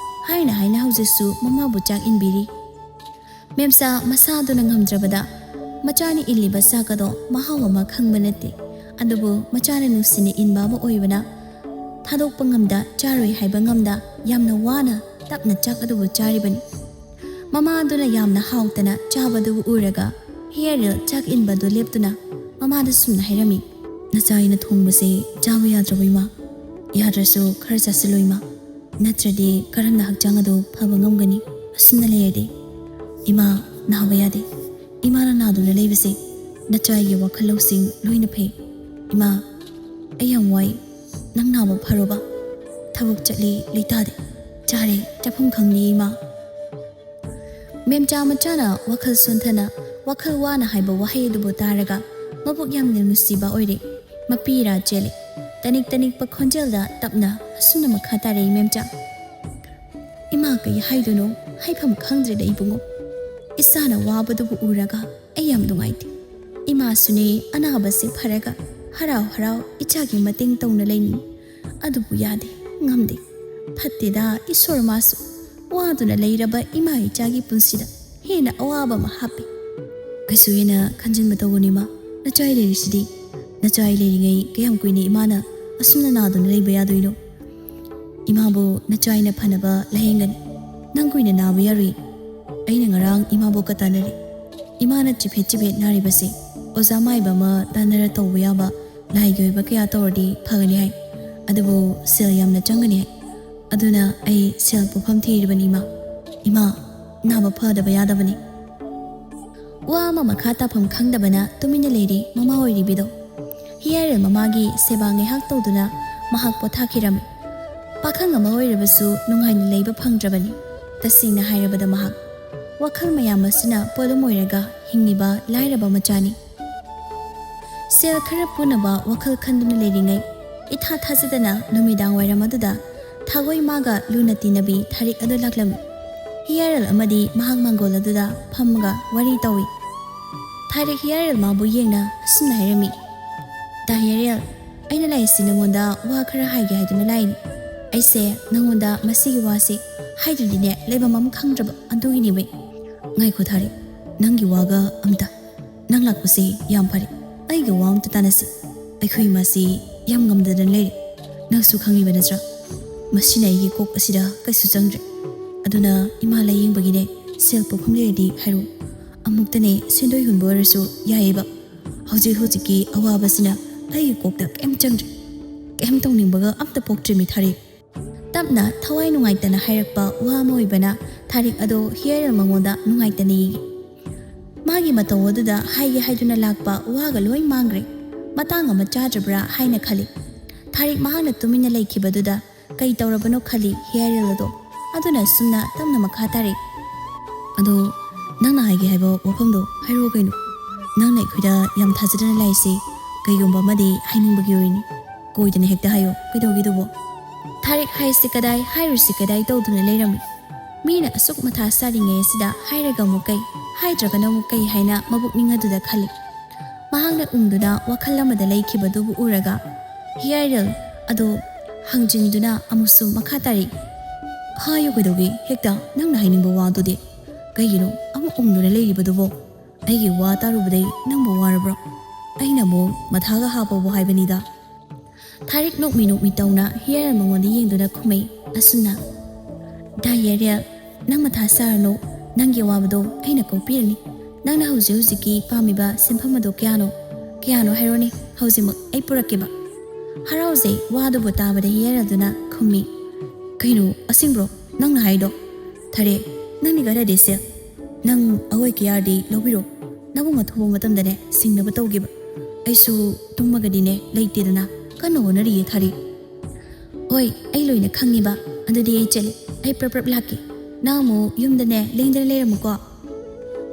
ꯍꯥꯏꯅ ꯍꯧꯖꯤꯛꯁꯨ ꯃꯃꯥꯕꯨ ꯆꯥꯛ ꯏꯟꯕꯤꯔꯤ ꯃꯦꯝꯆꯥ ꯃꯁꯥꯗꯨꯅ ꯉꯝꯗ꯭ꯔꯕꯗ ꯃꯆꯥꯅ ꯏꯜꯂꯤꯕ ꯆꯥꯛ ꯑꯗꯣ ꯃꯍꯥꯎ ꯑꯃ ꯈꯪꯕ ꯅꯠꯇꯦ ꯑꯗꯨꯕꯨ ꯃꯆꯥꯅ ꯅꯨꯡꯁꯤꯅ ꯏꯟꯕ ꯑꯃ ꯑꯣꯏꯕꯅ ꯊꯥꯗꯣꯛꯄ ꯉꯝꯗ ꯆꯥꯔꯣꯏ ꯍꯥꯏꯕ ꯉꯝꯗ ꯌꯥꯝꯅ ꯋꯥꯅ ꯇꯞꯅ ꯆꯥꯛ ꯑꯗꯨꯕꯨ ꯆꯥꯔꯤꯕꯅꯤ ꯃꯃꯥ ꯑꯗꯨꯅ ꯌꯥꯝꯅ ꯍꯥꯎꯇꯅ ꯆꯥꯕꯗꯨꯕꯨ ꯎꯔꯒ ꯍꯤꯌꯔꯗꯦꯜ ꯆꯥꯛ ꯏꯟꯕꯗꯨ ꯂꯦꯞꯇꯨꯅ ꯃꯃꯥꯗ ꯁꯨꯝꯅ ꯍꯥꯏꯔꯝꯃꯤ ꯅꯆꯥ ꯑꯩꯅ ꯊꯣꯡꯕꯁꯦ ꯆꯥꯕ ꯌꯥꯗ꯭ꯔꯕꯣ ꯏꯃꯥ ꯌꯥꯗ꯭ꯔꯁꯨ ꯈꯔ ꯆꯥꯁꯤꯜꯂꯣ ꯏꯃꯥ ꯅꯠꯇ꯭ꯔꯗꯤ ꯀꯔꯝꯅ ꯍꯛꯆꯥꯡ ꯑꯗꯨ ꯐꯕ ꯉꯝꯒꯅꯤ ꯑꯁꯨꯝꯅ ꯂꯩꯔꯗꯤ ꯏꯃꯥ ꯅꯥꯕ ꯌꯥꯗꯦ ꯏꯃꯥꯅ ꯅꯥꯗꯨꯅ ꯂꯩꯕꯁꯦ ꯅꯆꯥꯒꯤ ꯋꯥꯈꯜ ꯂꯧꯁꯤꯡ ꯂꯣꯏꯅ ꯐꯩ ꯏꯃꯥ ꯑꯩ ꯌꯥꯝ ꯋꯥꯏ ꯅꯪ ꯅꯥꯕ ꯐꯔꯣꯕ ꯊꯕꯛ ꯆꯠꯂꯤ ꯂꯩꯇꯥꯗꯦ ꯆꯥꯔꯦ ꯆꯥꯐꯝ ꯈꯪꯗꯦ ꯏꯃꯥ ꯃꯦꯝꯆꯥ ꯃꯆꯥꯅ ꯋꯥꯈꯜ ꯁꯣꯟꯊꯅ ꯋꯥꯈꯜ ꯋꯥꯅ ꯍꯥꯏꯕ ꯋꯥꯍꯩ ꯑꯗꯨꯕꯨ ꯇꯥꯔꯒ ꯃꯕꯨꯛ ꯌꯥꯝꯅ ꯅꯨꯡꯁꯤꯕ ꯑꯣꯏꯔꯦ ꯃꯄꯤꯔꯥ ꯆꯦꯜꯂꯦ ꯇꯅꯤꯛꯄ ꯈꯣꯟꯖꯦꯜꯗ ꯇꯞꯅ ꯑꯁꯨꯝꯅ ꯃꯈꯥ ꯇꯥꯔꯛꯏ ꯃꯦꯝꯆꯥ ꯏꯃꯥ ꯀꯩ ꯍꯥꯏꯗꯣꯏꯅꯣ ꯍꯥꯏꯐꯝ ꯈꯪꯗ꯭ꯔꯦꯗ ꯏꯕꯨꯡꯉꯣ ꯏꯁꯥꯅ ꯋꯥꯕꯗꯨꯕꯨ ꯎꯔꯒ ꯑꯩ ꯌꯥꯝ ꯅꯨꯡꯉꯥꯏꯇꯦ ꯏꯃꯥꯁꯨꯅꯦ ꯑꯅꯥꯕꯁꯦ ꯐꯔꯒ ꯍꯔꯥꯎ ꯏꯆꯥꯒꯤ ꯃꯇꯦꯡ ꯇꯧꯅ ꯂꯩꯅꯤꯡ ꯑꯗꯨꯕꯨ ꯌꯥꯗꯦ ꯉꯝꯗꯦ ꯐꯠꯇꯦꯗ ꯏꯁꯣꯔ ꯃꯥꯁꯨ ꯋꯥꯗꯨꯅ ꯂꯩꯔꯕ ꯏꯃꯥ ꯏꯆꯥꯒꯤ ꯄꯨꯟꯁꯤꯗ ꯍꯦꯟꯅ ꯑꯋꯥꯕ ꯑꯃ ꯍꯥꯞꯄꯤ ꯀꯩꯁꯨ ꯍꯦꯟꯅ ꯈꯟꯖꯤꯟꯕ ꯇꯧꯒꯅꯨ ꯏꯃꯥ ꯅꯆꯥꯏ ꯂꯩꯔꯤꯁꯤꯗꯤ ꯅꯆꯥꯏ ꯂꯩꯔꯤꯉꯩ ꯀꯌꯥꯝ ꯀꯨꯏꯅ ꯏꯃꯥꯅ ꯑꯁꯨꯝꯅ ꯅꯥꯗꯨꯅ ꯂꯩꯕ ꯌꯥꯗꯣꯏꯅೋ ꯏꯃꯥꯕꯨ ꯅꯆꯥꯏꯅ ꯐꯅꯕ ꯂꯥꯌꯦꯡꯒꯅꯤ ꯅꯪ ꯀꯨꯏꯅ ꯅꯥꯕ ꯌꯥꯔꯣꯏ ꯑꯩꯅ ꯉꯔꯥꯡ ꯏꯃꯥꯕꯣꯛꯀ ꯇꯥꯟꯅꯔꯦ ꯏꯃꯥꯅ ꯆꯤꯐꯦꯠ ꯅꯥꯔꯤꯕꯁꯦ ꯑꯣꯖꯥ ꯃꯥꯏꯕ ꯑꯃ ꯇꯥꯟꯅꯔ ꯇꯧꯕ ꯌꯥꯕ ꯂꯥꯏꯒꯤ ꯑꯣꯏꯕ ꯀꯌా ꯇꯧꯔꯗꯤ ꯐꯒꯅꯤ ꯍꯥꯏ ꯑꯗꯨꯕꯨ ꯁꯦꯜ ꯌꯥꯝꯅ ꯆꯪꯒꯅꯤ ꯍꯥꯏ ꯑꯗꯨꯅ ꯑꯩ ꯁꯦꯜ ꯄꯨꯐꯝ ꯊꯤꯔꯤꯕꯅꯤ ꯏꯃꯥ ꯅꯥꯕ ꯐꯗꯕ ꯌꯥꯗꯕꯅꯤ ꯋꯥ ꯑꯃ ꯃꯈꯥ ꯇꯥꯐꯝ ꯈꯪꯗꯕꯅ ꯇꯨꯃꯤꯟꯅ ꯂꯩꯔꯤ ꯃꯃꯥ ꯑꯣꯏꯔꯤꯕꯤꯗꯣ ꯍꯤꯌꯔꯗꯦꯜ ꯃꯃꯥꯒꯤ ꯁꯦꯕꯥ ꯉꯥꯏꯍꯥꯛ ꯇꯧꯗꯨꯅ ꯃꯍꯥꯛ ꯄꯣꯊꯥꯈꯤꯔꯝꯃꯤ ꯄꯥꯈꯪ ꯑꯃ ꯑꯣꯏꯔꯕꯁꯨ ꯅꯨꯡꯉꯥꯏꯅ ꯂꯩꯕ ꯐꯪꯗ꯭ꯔꯕꯅꯤ ꯇꯁꯦꯡꯅ ꯍꯥꯏꯔꯕꯗ ꯃꯍꯥꯛ ꯋꯥꯈꯜ ꯃꯌꯥꯝ ꯑꯁꯤꯅ ꯄꯣꯠꯂꯨꯝ ꯑꯣꯏꯔꯒ ꯍꯤꯡꯂꯤꯕ ꯂꯥꯏꯔꯕ ꯃꯆꯥꯅꯤ ꯁꯦꯜ ꯈꯔ ꯄꯨꯅꯕ ꯋꯥꯈꯜ ꯈꯟꯗꯨꯅ ꯂꯩꯔꯤꯉꯩ ꯏꯊꯥ ꯊꯥꯖꯗꯅ ꯅꯨꯃꯤꯗꯥꯡ ꯋꯥꯏꯔꯝ ꯑꯗꯨꯗ ꯊꯥꯒꯣꯏ ꯃꯥꯒ ꯂꯨꯅ ꯇꯤꯟꯅꯕꯤ ꯊꯥꯔꯤꯛ ꯑꯗꯨ ꯂꯥꯛꯂꯝꯃꯤ ꯍꯤꯌꯥꯔꯦꯜ ꯑꯃꯗꯤ ꯃꯍꯥꯛ ꯃꯥꯡꯒꯣꯜ ꯑꯗꯨꯗ ꯐꯝꯃꯒ ꯋꯥꯔꯤ ꯇꯧꯏ꯫ ꯊꯥꯔꯤꯛ ꯍꯤꯌꯥꯔꯦꯜ ꯃꯥꯕꯨ ꯌꯦꯡꯅ ꯑꯁꯨꯝꯅ ꯍꯥꯏꯔꯝꯃꯤ꯫ ꯗꯥ ꯍꯤꯌꯥꯔꯦꯜ, ꯑꯩꯅ ꯂꯥꯛꯏꯁꯤ ꯅꯉꯣꯟꯗ ꯋꯥ ꯈꯔ ꯍꯥꯏꯒꯦ ꯍꯥꯏꯗꯨꯅ ꯂꯥꯛꯏꯅꯤ꯫ ꯑꯩꯁꯦ ꯅꯉꯣꯟꯗ ꯃꯁꯤꯒꯤ ꯋꯥꯁꯤ ꯍꯥꯏꯗ꯭ꯔꯗꯤꯅꯦ ꯂꯩꯕꯝ ꯑꯃ ꯈꯪꯗ꯭ꯔꯕ ꯑꯗꯨꯒꯤꯅꯦꯕ꯫ ꯉꯥꯏꯈꯣ ꯊꯥꯔꯤꯛ, ꯅꯪꯒꯤ ꯋꯥꯒ ꯑꯝꯇ ꯅꯪ ꯂꯥꯛꯄꯁꯤ ꯌꯥꯝ ꯐꯔꯦ꯫ ꯑꯩꯒ ꯋꯥ ꯑꯝꯇ ꯇꯥꯟꯅꯁꯤ꯫ ꯑꯩꯈꯣꯏ ꯏꯃꯥꯁꯤ ꯌꯥꯝ ꯉꯝꯗꯗꯅ ꯂꯩꯔꯦ, ꯅꯪꯁꯨ ꯈꯪꯂꯤꯕ ꯅꯠꯇ꯭ꯔꯥ? ꯃꯁꯤꯅ ꯑꯩꯒꯤ ꯀꯣꯛ ꯑꯁꯤꯗ ꯀꯩꯁꯨ ꯆꯪꯗ꯭ꯔꯦ꯫ ꯑꯗꯨꯅ ꯏꯃꯥ ꯂꯥꯏꯌꯦꯡꯕꯒꯤꯅꯦ ꯁꯦꯜ ꯄꯣꯛꯐꯝ ꯂꯩꯔꯗꯤ ꯍꯥꯏꯔꯛꯑꯣ, ꯑꯃꯨꯛꯇꯅꯦ ꯁꯦꯟꯗꯣꯏ ꯍꯨꯟꯕ ꯑꯣꯏꯔꯁꯨ ꯌꯥꯏꯌꯦꯕ꯫ ꯍꯧꯖꯤꯛꯀꯤ ꯑꯋꯥꯕꯁꯤꯅ ꯑꯩꯒꯤ ꯀꯣꯛꯇ ꯀꯩꯝ ꯆꯪꯗ꯭ꯔꯦ, ꯀꯩꯝ ꯇꯧꯅꯤꯡꯕꯒ ꯑꯝꯇ ꯄꯣꯛꯇ꯭ꯔꯤꯃꯤ ꯊꯥꯔꯤꯛ꯫ ꯇꯞꯅ ꯊꯋꯥꯏ ꯅꯨꯡꯉꯥꯏꯇꯅ ꯍꯥꯏꯔꯛꯄ ꯋꯥ ꯑꯃ ꯑꯣꯏꯕꯅ ꯊꯥꯔꯤꯛ ꯑꯗꯣ ꯍꯤꯌꯥꯔꯦꯜ ꯃꯉꯣꯟꯗ ꯅꯨꯡꯉꯥꯏꯇꯅ ꯌꯦꯡꯉꯤ꯫ ꯃꯥꯒꯤ ꯃꯇꯧ ꯑꯗꯨꯗ ꯍꯥꯏꯒꯦ ꯍꯥꯏꯗꯨꯅ ꯂꯥꯛꯄ ꯋꯥꯒ ꯂꯣꯏ ꯃꯥꯡꯈ꯭ꯔꯦ꯫ ꯃꯇꯥꯡ ꯑꯃ ꯆꯥꯗ꯭ꯔꯕ꯭ꯔꯥ ꯍꯥꯏꯅ ꯈꯜꯂꯤ꯫ ꯊꯥꯔꯤꯛ ꯃꯍꯥꯛꯅ ꯇꯨꯃꯤꯟꯅ ꯂꯩꯈꯤꯕꯗꯨꯗ ꯀꯩ ꯇꯧꯔꯕꯅꯣ ꯈꯜꯂꯤ ꯍꯤꯌꯥꯔꯦꯜ ꯑꯗꯣ꯫ ꯑꯗꯨꯅ ꯁꯨꯝꯅ ꯇꯞꯅ ꯃꯈꯥ ꯇꯥꯔꯤ꯫ ꯑꯗꯣ ꯅꯪꯅ ꯍꯥꯏꯒꯦ ꯍꯥꯏꯕ ꯋꯥꯐꯝꯗꯣ ꯍꯥꯏꯔꯛꯑꯣ ꯀꯩꯅꯣ? ꯅꯪꯅ ꯑꯩꯈꯣꯏꯗ ꯌꯥꯝ ꯊꯥꯖꯗꯅ ꯂꯥꯛꯏꯁꯤ ꯀꯩꯒꯨꯝꯕ ꯑꯃꯗꯤ ꯍꯥꯏꯅꯤꯡꯕꯒꯤ ꯑꯣꯏꯅꯤ꯫ ꯀꯣꯏꯗꯅ ꯍꯦꯛꯇ ꯍꯥꯏꯌꯣ, ꯀꯩꯗꯧꯒꯦꯗꯨꯕꯣ? ꯊꯥꯔꯤꯛ ꯍꯥꯏꯁꯤ ꯀꯗꯥꯏ ꯍꯥꯏꯔꯨꯁꯤ ꯀꯗꯥꯏ ꯇꯧꯗꯨꯅ ꯂꯩꯔꯝꯃꯤ꯫ ꯃꯤꯅ ꯑꯁꯨꯛ ꯃꯊꯥ ꯁꯥꯔꯤꯉꯩ ꯑꯁꯤꯗ ꯍꯥꯏꯔꯒ ꯑꯃꯨꯛ ꯀꯩ, ꯍꯥꯏꯗ꯭ꯔꯒꯅ ꯑꯃꯨꯛ ꯀꯩ ꯍꯥꯏꯅ ꯃꯕꯨꯛꯅꯤꯡ ꯑꯗꯨꯗ ꯈꯜꯂꯤ꯫ ꯃꯍꯥꯛꯅ ꯎꯪꯗꯨꯅ ꯋꯥꯈꯜ ꯑꯃꯗ ꯂꯩꯈꯤꯕꯗꯨꯕꯨ ꯎꯔꯒ ꯍꯤꯌꯥꯔꯦꯜ ꯑꯗꯣ ꯍꯪꯖꯤꯟꯗꯨꯅ ꯑꯃꯨꯛꯁꯨ ꯃꯈꯥ ꯇꯥꯔꯤ꯫ ꯍꯥꯏꯌꯨ ꯀꯩꯗꯧꯒꯦ ꯍꯦꯛꯇ ꯅꯪꯅ ꯍꯥꯏꯅꯤꯡꯕ ꯋꯥꯗꯨꯗꯤ? ꯀꯩꯒꯤꯅꯣ ꯑꯃꯨꯛ ꯎꯪꯗꯨꯅ ꯂꯩꯔꯤꯕꯗꯨꯕꯣ? ꯑꯩꯒꯤ ꯋꯥ ꯇꯥꯔꯨꯕꯗꯩ ꯅꯪꯕꯨ ꯋꯥꯔꯕ꯭ꯔꯣ? ꯑꯩꯅ ꯑꯃꯨꯛ ꯃꯊꯥꯒ ꯍꯥꯞꯄꯕꯨ ꯍꯥꯏꯕꯅꯤꯗ꯫ ꯊꯥꯔꯤꯛ ꯅꯣꯛꯃꯤ ꯇꯧꯅ ꯍꯤꯌꯥꯔꯦꯜ ꯃꯉꯣꯟꯗ ꯌꯦꯡꯗꯨꯅ ꯈꯨꯝꯃꯩ ꯑꯁꯨꯝꯅ꯫ ꯗꯥ ꯍꯤꯌꯥꯔꯦꯜ, ꯅꯪ ꯃꯊꯥ ꯁꯥꯔꯅꯨ, ꯅꯪꯒꯤ ꯑꯋꯥꯕꯗꯣ ꯑꯩꯅ ꯀꯣꯛꯄꯤꯔꯅꯤ꯫ ꯅꯪꯅ ꯍꯧꯖꯤꯛꯀꯤ ꯄꯥꯝꯃꯤꯕ ꯁꯦꯟꯐꯝ ꯑꯗꯣ ꯀꯌꯥꯅꯣ ꯍꯥꯏꯔꯣꯅꯦ, ꯍꯧꯖꯤꯛꯃꯛ ꯑꯩ ꯄꯨꯔꯛꯀꯦꯕ꯫ ꯍꯔꯥꯎꯖꯩ ꯋꯥꯗꯨꯕꯨ ꯇꯥꯕꯗ ꯍꯤꯌꯥꯔꯦꯜꯗꯨꯅ ꯈꯨꯝꯃꯤ꯫ ꯀꯩꯅꯣ ꯑꯁꯦꯡꯕ꯭ꯔꯣ ꯅꯪꯅ ꯍꯥꯏꯗꯣ? ꯊꯥꯔꯤꯛ, ꯅꯪꯗꯤ ꯀꯗꯥꯏꯗꯩ ꯁꯦꯜ? ꯅꯪ ꯑꯋꯣꯏ ꯀꯌꯥꯔꯗꯤ ꯂꯧꯕꯤꯔꯣ, ꯅꯕꯨꯡ ꯑꯊꯨꯕ ꯃꯇꯝꯗꯅꯦ ꯁꯤꯡꯅꯕ ꯇꯧꯒꯦꯕ꯫ ꯑꯩꯁꯨ ꯇꯨꯝꯃꯒꯗꯤꯅꯦ ꯂꯩꯇꯦꯗꯅ ꯀꯟꯅ ꯍꯣꯠꯅꯔꯤꯌꯦ ꯊꯥꯔꯤꯛ꯫ ꯍꯣꯏ, ꯑꯩ ꯂꯣꯏꯅ ꯈꯪꯉꯤꯕ꯫ ꯑꯗꯨꯗꯤ ꯑꯩ ꯆꯠꯂꯦ, ꯑꯩ ꯄ꯭ꯔꯞ ꯂꯥꯛꯀꯦ꯫ ꯅꯪ ꯑꯃꯨꯛ ꯌꯨꯝꯗꯅꯦ ꯂꯦꯡꯗꯅ ꯂꯩꯔꯝꯃꯨꯀꯣ꯫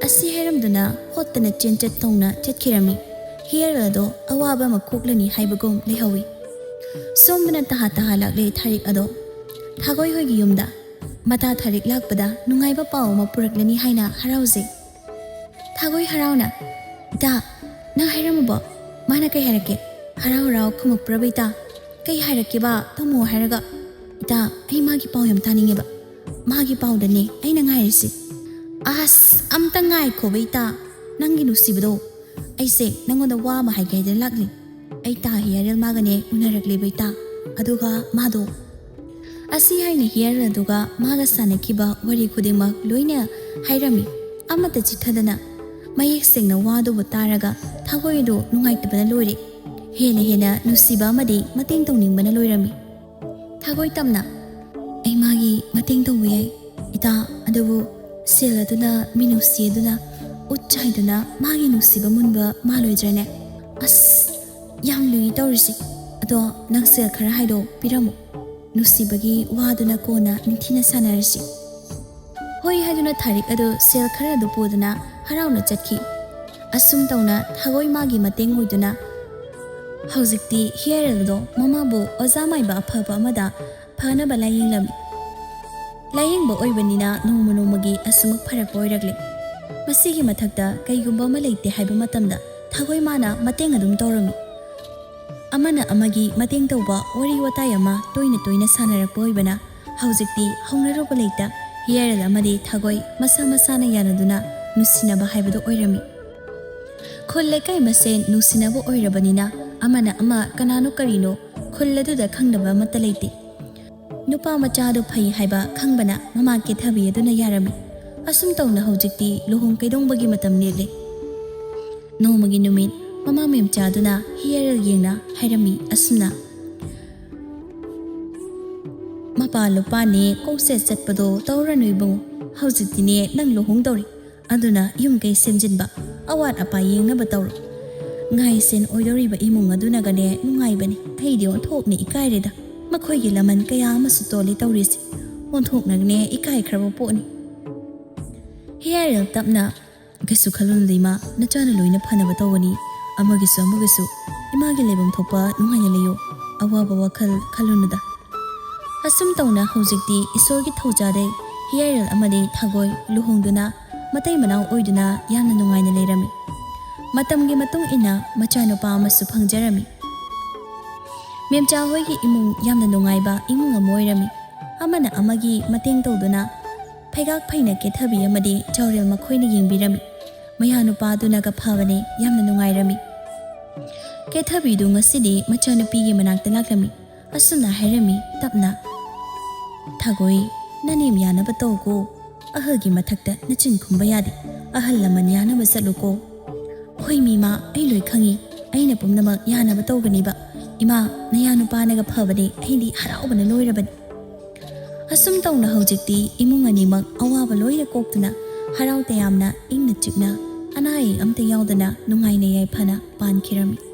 ꯑꯁꯤ ꯍꯥꯏꯔꯝꯗꯨꯅ ꯍꯣꯠꯇꯅ ꯆꯦꯟꯆꯠ ꯇꯧꯅ ꯆꯠꯈꯤꯔꯝꯃꯤ꯫ ꯍꯤꯌꯥꯔꯦꯜ ꯑꯗꯣ ꯑꯋꯥꯕ ꯑꯃ ꯀꯣꯛꯂꯅꯤ ꯍꯥꯏꯕꯒꯨꯝ ꯂꯩꯍꯧꯏ꯫ ꯁꯣꯝꯗꯅ ꯇꯍꯥ ꯂꯥꯛꯂꯦ ꯊꯥꯔꯤꯛ ꯑꯗꯣ ꯊꯥꯒꯣꯏ ꯍꯣꯏꯒꯤ ꯌꯨꯝꯗ꯫ ꯃꯇꯥ ꯊꯥꯔꯤꯛ ꯂꯥꯛꯄꯗ ꯅꯨꯡꯉꯥꯏꯕ ꯄꯥꯎ ꯑꯃ ꯄꯨꯔꯛꯂꯅꯤ ꯍꯥꯏꯅ ꯍꯔꯥꯎꯖꯩ꯫ ꯊꯥꯒꯣꯏ ꯍꯔꯥꯎꯅ, ꯏꯇꯥ, ꯅꯪ ꯍꯥꯏꯔꯝꯃꯕꯣ? ꯃꯥꯅ ꯀꯩ ꯍꯥꯏꯔꯛꯀꯦ? ꯍꯔꯥꯎ ꯈꯨꯝꯃꯛꯄ꯭ꯔꯕ ꯏꯇꯥ? ꯀꯩ ꯍꯥꯏꯔꯛꯀꯦꯕ ꯇꯝꯃꯣ ꯍꯥꯏꯔꯒ? ꯏꯇꯥ, ꯑꯩ ꯃꯥꯒꯤ ꯄꯥꯎ ꯌꯥꯝ ꯇꯥꯅꯤꯡꯉꯦꯕ꯫ ꯃꯥꯒꯤ ꯄꯥꯎꯗꯅꯦ ꯑꯩꯅ ꯉꯥꯏꯔꯤꯁꯤ꯫ ꯑꯁ ꯑꯝꯇ ꯉꯥꯏꯈꯣꯕ ꯏꯇꯥ, ꯅꯪꯒꯤ ꯅꯨꯡꯁꯤꯕꯗꯣ꯫ ꯑꯩꯁꯦ ꯅꯪꯉꯣꯟꯗ ꯋꯥ ꯑꯃ ꯍꯥꯏꯒꯦ ꯍꯥꯏꯗꯅ ꯂꯥꯛꯂꯤ꯫ ꯑꯩ ꯇꯥ ꯍꯤꯌꯥꯔꯦꯜ ꯃꯥꯒꯅꯦ ꯎꯅꯔꯛꯂꯦꯕ ꯏꯇꯥ, ꯑꯗꯨꯒ ꯃꯥꯗꯣ꯫ ꯑꯁꯤ ꯍꯥꯏꯅ ꯍꯤꯌꯥꯔꯦꯜ ꯑꯗꯨꯒ ꯃꯥꯒ ꯁꯥꯟꯅꯈꯤꯕ ꯋꯥꯔꯤ ꯈꯨꯗꯤꯡꯃꯛ ꯂꯣꯏꯅ ꯍꯥꯏꯔꯝꯃꯤ ꯑꯃꯠꯇ ꯆꯤꯠꯊꯗꯅ꯫ ꯃꯌꯦꯛ ꯁꯦꯡꯅ ꯋꯥꯗꯨꯕꯨ ꯇꯥꯔꯒ ꯊꯥꯒꯣꯏ ꯑꯗꯨ ꯅꯨꯡꯉꯥꯏꯇꯕꯅ ꯂꯣꯏꯔꯦ꯫ ꯍꯦꯟꯅ ꯅꯨꯡꯁꯤꯕ ꯑꯃꯗꯤ ꯃꯇꯦꯡ ꯇꯧꯅꯤꯡꯕꯅ ꯂꯣꯏꯔꯝꯃꯤ꯫ ꯊꯥꯒꯣꯏ ꯇꯝꯅ, ꯑꯩ ꯃꯥꯒꯤ ꯃꯇꯦꯡ ꯇꯧꯕ ꯌꯥꯏ ꯏꯇꯥ, ꯑꯗꯨꯕꯨ ꯁꯦꯜ ꯑꯗꯨꯅ ꯃꯤꯅꯨꯡꯁꯤ ꯑꯗꯨꯅ ꯎꯠ ꯆꯥꯏꯗꯨꯅ ꯃꯥꯒꯤ ꯅꯨꯡꯁꯤꯕ ꯃꯨꯟꯕ ꯃꯥꯜꯂꯣꯏꯗ꯭ꯔꯅꯦ? ꯑꯁ ꯌꯥꯝ ꯂꯨꯏ ꯇꯧꯔꯤꯁꯤ꯫ ꯑꯗꯣ ꯅꯪ ꯁꯦꯜ ꯈꯔ ꯍꯥꯏꯗꯣ ꯄꯤꯔꯝꯃꯨ, ꯅꯨꯡꯁꯤꯕꯒꯤ ꯋꯥꯗꯨꯅ ꯀꯣꯟꯅ ꯅꯤꯡꯊꯤꯅ ꯁꯥꯟꯅꯔꯁꯤ꯫ ꯍꯣꯏ ꯍꯥꯏꯗꯨꯅ ꯊꯥꯔꯤꯛ ꯑꯗꯨ ꯁꯦꯜ ꯈꯔ ꯑꯗꯨ ꯄꯨꯗꯨꯅ ꯍꯔꯥꯎꯅ ꯆꯠꯈꯤ꯫ ꯑꯁꯨꯝ ꯇꯧꯅ ꯊꯥꯒꯣꯏ ꯃꯥꯒꯤ ꯃꯇꯦꯡ ꯑꯣꯏꯗꯨꯅ ꯍꯧꯖꯤꯛꯇꯤ ꯍꯤꯌꯥꯔꯦꯜ ꯑꯗꯣ ꯃꯃꯥꯕꯨ ꯑꯣꯖꯥ ꯃꯥꯏꯕ ꯑꯐꯕ ꯑꯃꯗ ꯐꯅꯕ ꯂꯥꯏꯌꯦꯡꯂꯝꯃꯤ꯫ ꯂꯥꯏꯌꯦꯡꯕ ꯑꯣꯏꯕꯅꯤꯅ ꯅꯣꯡꯃꯒꯤ ꯑꯁꯨꯃꯛ ꯐꯔꯛꯄ ꯑꯣꯏꯔꯛꯂꯦ꯫ ꯃꯁꯤꯒꯤ ꯃꯊꯛꯇ ꯀꯩꯒꯨꯝꯕ ꯑꯃ ꯂꯩꯇꯦ ꯍꯥꯏꯕ ꯃꯇꯝꯗ ꯊꯥꯒꯣꯏ ꯃꯥꯅ ꯃꯇꯦꯡ ꯑꯗꯨꯝ ꯇꯧꯔꯝꯃꯤ꯫ ꯑꯃꯅ ꯑꯃꯒꯤ ꯃꯇꯦꯡ ꯇꯧꯕ ꯋꯥꯔꯤ ꯋꯥꯇꯥꯏ ꯑꯃ ꯇꯣꯏꯅ ꯁꯥꯟꯅꯔꯛꯄ ꯑꯣꯏꯕꯅ ꯍꯧꯖꯤꯛꯇꯤ ꯍꯧꯅꯔꯨꯕ ꯂꯩꯇ ꯍꯤꯌꯥꯔꯦꯜ ꯑꯃꯗꯤ ꯊꯥꯒꯣꯏ ꯃꯁꯥꯅ ꯌꯥꯅꯗꯨꯅ ꯅꯨꯡꯁꯤꯅꯕ ꯍꯥꯏꯕꯗꯨ ꯑꯣꯏꯔꯝꯃꯤ꯫ ꯈꯨꯜ ꯂꯩꯀꯥꯏ ꯃꯁꯦꯟ ꯅꯨꯡꯁꯤꯅꯕ ꯑꯣꯏꯔꯕꯅꯤ나 ꯑꯃꯅ ꯑꯃ ꯀꯅꯥꯅꯣ ꯀꯔꯤꯅꯣ ꯈꯨꯜ ꯑꯗꯨꯗ ꯈꯪꯗꯕ ꯑꯃꯠꯇ ꯂꯩꯇꯦ꯫ ꯅꯨꯄꯥ ꯃꯆꯥꯗꯨ ꯐꯩ ꯍꯥꯏꯕ ꯈꯪꯕꯅ ꯃꯃꯥ ꯀꯦꯊꯕꯤ ꯑꯗꯨꯅ ꯌꯥꯔꯝꯃꯤ꯫ ꯑꯁꯨꯝ ꯇꯧꯅ ꯍꯧꯖꯤꯛꯇꯤ ꯂꯨꯍꯣꯡ ꯀꯩꯗꯣꯡꯕꯒꯤ ꯃꯇꯝ ꯂꯦꯛꯂꯦ꯫ ꯅꯣꯡꯃꯒꯤ ꯅꯨꯃꯤꯠ ꯃꯃꯥ ꯃꯦꯝꯆꯥꯗꯨꯅ ꯍꯤꯌꯥꯔꯦꯜ ꯌꯦꯡꯅ ꯍꯥꯏꯔꯝꯃꯤ ꯑꯁꯨꯝꯅ꯫ ꯃꯄꯥ ꯂꯨꯄꯥꯅꯦ ꯀꯣꯡꯆꯦꯠ ꯆꯠꯄꯗꯣ ꯇꯧꯔꯅꯨ ꯏꯕꯨꯡꯉꯣ, ꯍꯧꯖꯤꯛꯇꯤꯅꯦ ꯅꯪ ꯂꯨꯍꯣꯡꯗꯧꯔꯤ, ꯑꯗꯨꯅ ꯌꯨꯝ ꯀꯩ ꯁꯦꯝꯖꯤꯟꯕ ꯑꯋꯥꯠ ꯑꯄꯥ ꯌꯦꯡꯅꯕ ꯇꯧꯔꯣ꯫ ꯉꯥꯏꯁꯦꯟ ꯑꯣꯏꯗꯧꯔꯤꯕ ꯏꯃꯨꯡ ꯑꯗꯨꯅꯒꯅꯦ ꯅꯨꯡꯉꯥꯏꯕꯅꯤ, ꯑꯩꯗꯤ ꯑꯣꯟꯊꯣꯛꯅ ꯏꯀꯥꯏꯔꯦꯗ꯫ ꯃꯈꯣꯏꯒꯤ ꯂꯃꯟ ꯀꯌꯥ ꯑꯃꯁꯨ ꯇꯣꯜꯂꯤ ꯇꯧꯔꯤꯁꯤ, ꯑꯣꯟꯊꯣꯛꯅꯅꯦ ꯏꯀꯥꯏꯈ꯭ꯔꯕ ꯄꯣꯠꯅꯤ꯫ ꯍꯤꯌꯥꯔꯦꯜ ꯇꯞꯅ, ꯀꯩꯁꯨ ꯈꯜꯂꯨꯅꯨꯗ ꯏꯃꯥ, ꯅꯆꯥꯅ ꯂꯣꯏꯅ ꯐꯅꯕ ꯇꯧꯒꯅꯤ꯫ ꯑꯃꯒꯤꯁꯨ ꯏꯃꯥꯒꯤ ꯂꯩꯐꯝ ꯊꯣꯛꯄ ꯅꯨꯡꯉꯥꯏꯅ ꯂꯩꯌꯨ, ꯑꯋꯥꯕ ꯋꯥꯈꯜ ꯈꯜꯂꯨꯅꯨꯗ꯫ ꯑꯁꯨꯝ ꯇꯧꯅ ꯍꯧꯖꯤꯛꯇꯤ ꯏꯁꯣꯔꯒꯤ ꯊꯧꯖꯥꯗꯩ ꯍꯤꯌꯥꯏꯔꯦꯜ ꯑꯃꯗꯤ ꯊꯒꯣꯏ ꯂꯨꯍꯣꯡꯗꯨꯅ ꯃꯇꯩ ꯃꯅꯥꯎ ꯑꯣꯏꯗꯨꯅ ꯌꯥꯝꯅ ꯅꯨꯡꯉꯥꯏꯅ ꯂꯩꯔꯝꯃꯤ꯫ ꯃꯇꯝꯒꯤ ꯃꯇꯨꯡ ꯏꯟꯅ ꯃꯆꯥꯅꯨꯄꯥ ꯑꯃꯁꯨ ꯐꯪꯖꯔꯝꯃꯤ꯫ ꯃꯦꯝꯆꯥ ꯍꯣꯏꯒꯤ ꯏꯃꯨꯡ ꯌꯥꯝꯅ ꯅꯨꯡꯉꯥꯏꯕ ꯏꯃꯨꯡ ꯑꯃ ꯑꯣꯏꯔꯝꯃꯤ꯫ ꯑꯃꯅ ꯑꯃꯒꯤ ꯃꯇꯦꯡ ꯇꯧꯗꯨꯅ ꯐꯩꯒꯥꯛ ꯐꯩꯅ ꯀꯦꯊꯕꯤ ꯑꯃꯗꯤ ꯆꯥꯎꯔꯦꯜ ꯃꯈꯣꯏꯅ ꯌꯦꯡꯕꯤꯔꯝꯃꯤ꯫ ꯃꯌꯥꯅꯨꯄꯥꯗꯨꯅꯒ ꯐꯕꯅꯦ ꯌꯥꯝꯅ ꯅꯨꯡꯉꯥꯏꯔꯝꯃꯤ꯫ ꯀꯦꯊꯕꯤꯗꯨ ꯉꯁꯤꯗꯤ ꯃꯆꯥꯅꯨꯄꯤꯒꯤ ꯃꯅꯥꯛꯇ ꯂꯥꯛꯂꯝꯃꯤ꯫ ꯑꯁꯨꯝꯅ ꯍꯥꯏꯔꯝꯃꯤ ꯇꯞꯅ, "ꯊꯒꯣꯏ, ꯅꯅꯦꯝ ꯌꯥꯅꯕ ꯇꯧꯀꯣ꯫ ꯑꯍꯜꯒꯤ ꯃꯊꯛꯇ ꯅꯆꯤꯟ ꯈꯨꯝꯕ ꯌꯥꯗꯦ꯫ ꯑꯍꯜ ꯂꯃꯟ ꯌꯥꯅꯕ ꯆꯠꯂꯨꯀꯣ." "ꯍꯣꯏ ꯃꯤꯃꯥ, ꯑꯩ ꯂꯣꯏ ꯈꯪꯏ꯫ ꯑꯩꯅ ꯄꯨꯝꯅꯃꯛ ꯌꯥꯅꯕ ꯇꯧꯒꯅꯤꯕ꯫ ꯏꯃꯥ, ꯅꯌꯥꯅꯨꯄꯥꯅꯒ ꯐꯕꯅꯦ ꯑꯩꯗꯤ ꯍꯔꯥꯎꯕꯅ ꯂꯣꯏꯔꯕꯅꯤ." ꯑꯁꯨꯝ ꯇꯧꯅ ꯍꯧꯖꯤꯛꯇꯤ ꯏꯃꯨꯡ ꯑꯅꯤꯃꯛ ꯑꯋꯥꯕ ꯂꯣꯏꯅ ꯀꯣꯛꯇꯨꯅ ꯍꯔꯥꯎ ꯇꯌꯥꯝꯅ ꯏꯪꯅ ꯆꯤꯛꯅ ꯑꯅꯥ ꯑꯌꯦꯛ ꯑꯝꯇ ꯌꯥꯎꯗꯅ ꯅꯨꯡꯉꯥꯏꯅ ꯌꯥꯏꯐꯅ ꯄꯥꯟꯈꯤꯔꯝꯃꯤ꯫